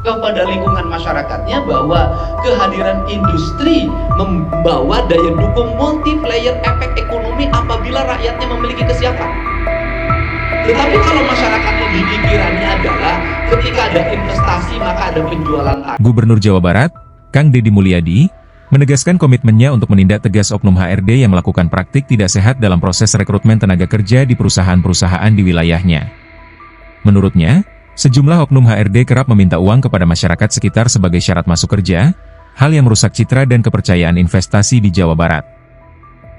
kepada lingkungan masyarakatnya bahwa kehadiran industri membawa daya dukung multiplier efek ekonomi apabila rakyatnya memiliki kesiapan. Tetapi kalau masyarakat ini pikirannya adalah ketika ada investasi maka ada penjualan tanah. Gubernur Jawa Barat, Kang Deddy Mulyadi, menegaskan komitmennya untuk menindak tegas oknum HRD yang melakukan praktik tidak sehat dalam proses rekrutmen tenaga kerja di perusahaan-perusahaan di wilayahnya. Menurutnya, sejumlah oknum HRD kerap meminta uang kepada masyarakat sekitar sebagai syarat masuk kerja, hal yang merusak citra dan kepercayaan investasi di Jawa Barat.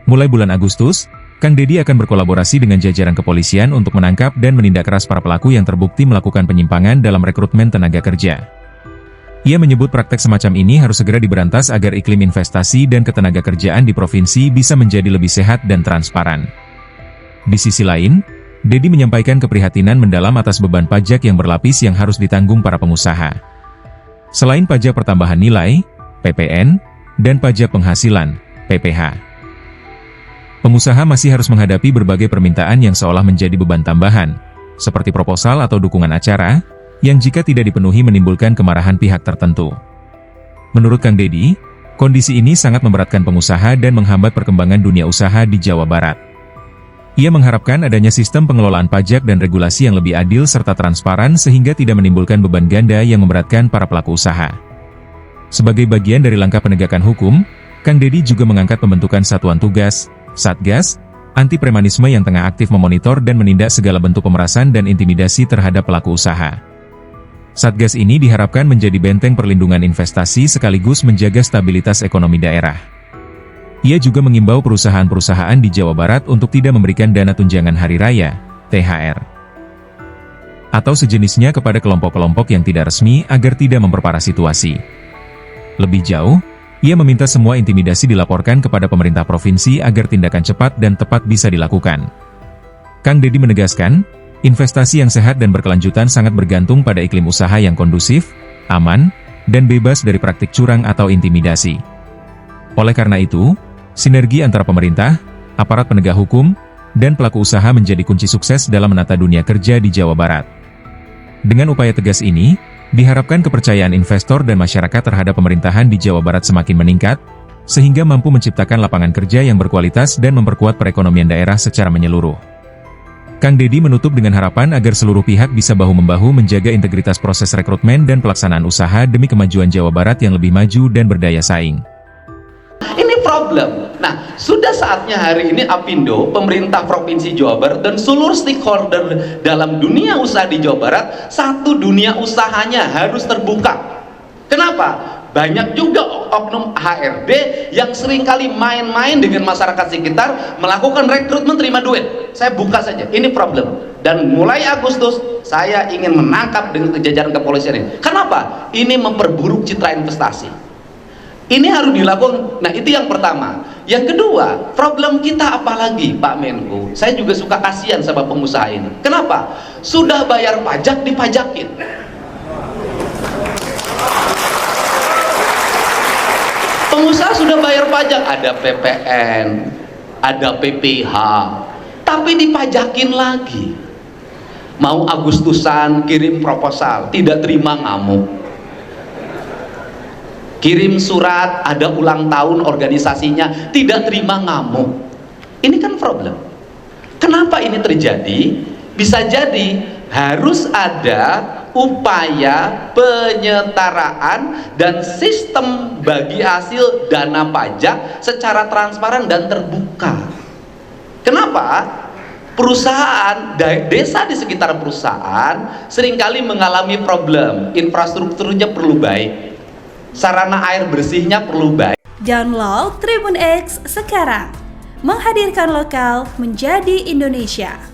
Mulai bulan Agustus, Kang Deddy akan berkolaborasi dengan jajaran kepolisian untuk menangkap dan menindak keras para pelaku yang terbukti melakukan penyimpangan dalam rekrutmen tenaga kerja. Ia menyebut praktek semacam ini harus segera diberantas agar iklim investasi dan ketenaga kerjaan di provinsi bisa menjadi lebih sehat dan transparan. Di sisi lain, Deddy menyampaikan keprihatinan mendalam atas beban pajak yang berlapis yang harus ditanggung para pengusaha. Selain pajak pertambahan nilai, PPN, dan pajak penghasilan, PPH. Pengusaha masih harus menghadapi berbagai permintaan yang seolah menjadi beban tambahan, seperti proposal atau dukungan acara, yang jika tidak dipenuhi menimbulkan kemarahan pihak tertentu. Menurut Kang Deddy, kondisi ini sangat memberatkan pengusaha dan menghambat perkembangan dunia usaha di Jawa Barat. Ia mengharapkan adanya sistem pengelolaan pajak dan regulasi yang lebih adil serta transparan sehingga tidak menimbulkan beban ganda yang memberatkan para pelaku usaha. Sebagai bagian dari langkah penegakan hukum, Kang Deddy juga mengangkat pembentukan Satuan Tugas, Satgas, anti premanisme yang tengah aktif memonitor dan menindak segala bentuk pemerasan dan intimidasi terhadap pelaku usaha. Satgas ini diharapkan menjadi benteng perlindungan investasi sekaligus menjaga stabilitas ekonomi daerah. Ia juga mengimbau perusahaan-perusahaan di Jawa Barat untuk tidak memberikan dana tunjangan hari raya, THR, atau sejenisnya kepada kelompok-kelompok yang tidak resmi agar tidak memperparah situasi. Lebih jauh, ia meminta semua intimidasi dilaporkan kepada pemerintah provinsi agar tindakan cepat dan tepat bisa dilakukan. Kang Deddy menegaskan, investasi yang sehat dan berkelanjutan sangat bergantung pada iklim usaha yang kondusif, aman, dan bebas dari praktik curang atau intimidasi. Oleh karena itu, sinergi antara pemerintah, aparat penegak hukum, dan pelaku usaha menjadi kunci sukses dalam menata dunia kerja di Jawa Barat. Dengan upaya tegas ini, diharapkan kepercayaan investor dan masyarakat terhadap pemerintahan di Jawa Barat semakin meningkat, sehingga mampu menciptakan lapangan kerja yang berkualitas dan memperkuat perekonomian daerah secara menyeluruh. Kang Deddy menutup dengan harapan agar seluruh pihak bisa bahu-membahu menjaga integritas proses rekrutmen dan pelaksanaan usaha demi kemajuan Jawa Barat yang lebih maju dan berdaya saing. Ini problem. Nah, sudah saatnya hari ini Apindo, pemerintah Provinsi Jawa Barat, dan seluruh stakeholder dalam dunia usaha di Jawa Barat, satu dunia usahanya harus terbuka. Kenapa? Banyak juga oknum HRD yang seringkali main-main dengan masyarakat sekitar, melakukan rekrutmen terima duit. Saya buka saja, ini problem. Dan mulai Agustus, saya ingin menangkap dengan jajaran kepolisian ini. Kenapa? Ini memperburuk citra investasi. Ini harus dilakukan. Nah, itu yang pertama. Yang kedua, problem kita apa lagi, Pak Menko? Saya juga suka kasihan sama pengusaha ini. Kenapa? Sudah bayar pajak, dipajakin. Pengusaha sudah bayar pajak, ada PPN, ada PPH, tapi dipajakin lagi. Mau Agustusan kirim proposal, tidak terima ngamuk. Kirim surat, ada ulang tahun organisasinya, tidak terima ngamuk. Ini kan problem. Kenapa ini terjadi? Bisa jadi harus ada upaya penyetaraan dan sistem bagi hasil dana pajak secara transparan dan terbuka. Kenapa? Perusahaan, desa di sekitar perusahaan seringkali mengalami problem. Infrastrukturnya perlu baik, sarana air bersihnya perlu baik. Download Tribun X sekarang, menghadirkan lokal menjadi Indonesia.